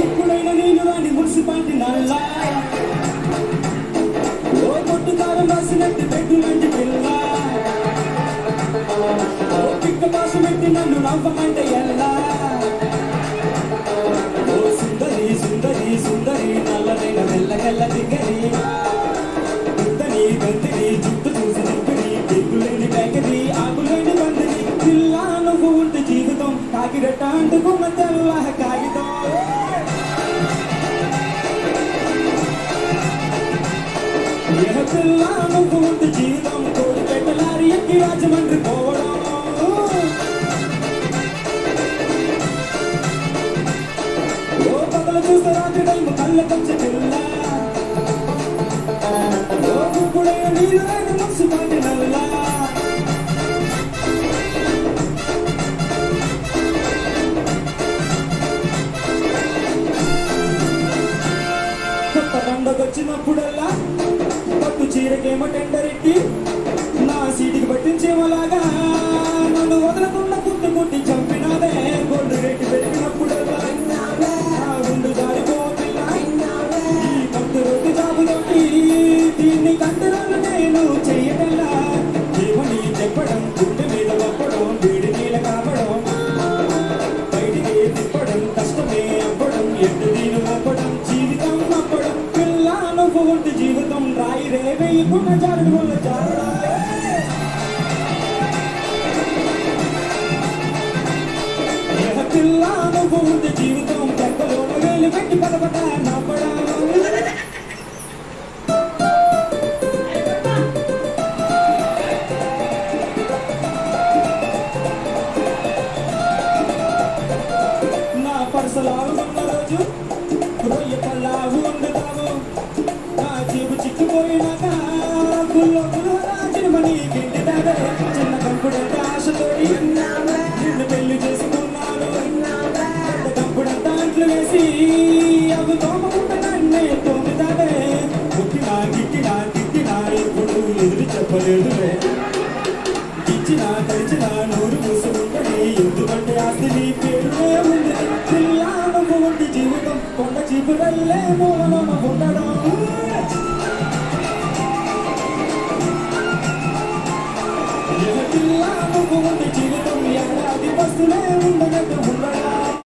ఎప్పుడైనా నేను రాని మున్సిపాలిటీ నల్లా ఓ కొట్టుకారం రాసినట్టు పెట్టు లాంటి పిల్ల ఓ పిక్క భాష పెట్టి నన్ను నవ్వమంటే ఎలా ఓ సుందరి సుందరి సుందరి నల్లనైన మెల్లకెల్ల దిగ్గరి గుద్దరి గంతిరి జుట్టు చూసి దిగ్గరి దిగ్గులేని బేకరి ఆకులేని బందిరి పిల్ల నువ్వు ఉంటే జీవితం కాకిరెట్ట అంటుకున్న తెల్ల కాగితం పిల్ల నువ్వు ఉంటే జీవితం కోడి పెట్టలారి ఎక్కి రాజమండ్రి పోవడం ఓ పగలు చూస్తే రాత్రి టైం కళ్ళకొచ్చే పిల్ల ఓ గుప్పుడైన నీళ్ళు రాని మున్సిపాలిటీ నల్లా కొత్త పండగొచ్చినప్పుడల్లా పట్టు చీరకేమో టెండరెట్టి నా సీటుకి పట్టించేమలాగా నన్ను వదలకుండా కుట్టు కుట్టి చంపినాదే గోల్డ్ రేటు పెరిగినప్పుడల్లా గుండు జారిపోతున్నా ఈ పట్టు రొట్టి జాబుతోటి దీన్ని కంటరాలు నేను చెయ్యటల్లా ఏమని చెప్పడం గుండె మీద వప్పడం వేడి నీళ్ళ కాపడం బయటికి తిప్పడం కష్టమే అవ్వడం ఎట్టు దీని అవ్వడం జీవితం అవ్వడం పిల్ల నువ్వు ఉంటే జీవితం రాయి రే వేయకుండా జారుడు వల్ల జారడా పిల్ల నువ్వు ఉంటే జీవితం చెక్కలో వేలు పెట్టి పదపట నవ్వడా నా పర్సలాలు ఉన్న రోజు రొయ్య పల్లావు వండుతావు నా జీవు చిక్కిపోయినాక గుల్లో రాజమణి గింటిదాగా చిన్న కంపుడంత ఆశతోడి నిన్ను పెళ్లి చేసుకున్నాను పెద్ద కంపుడంత అంట్లు వేసి అవి తోమకుండా నన్నే తోమిదాదే కొట్టినా గిట్టినా తిట్టినా ఎప్పుడు ఎదురు చెప్పలేదులే ఇచ్చినా తరిచినా నోరు మూసుకుంటది ఎందుకంటే ఆస్తి నీ పేరునే ఉంది పిల్ల నువ్వు ఉంటే జీవితం కొండ చీపురల్లే మూలన ఉండడం పిల్ల నువ్వు ఉంటే జీవితం ఏడాది బస్సులే ఉండనట్టు ఉండడం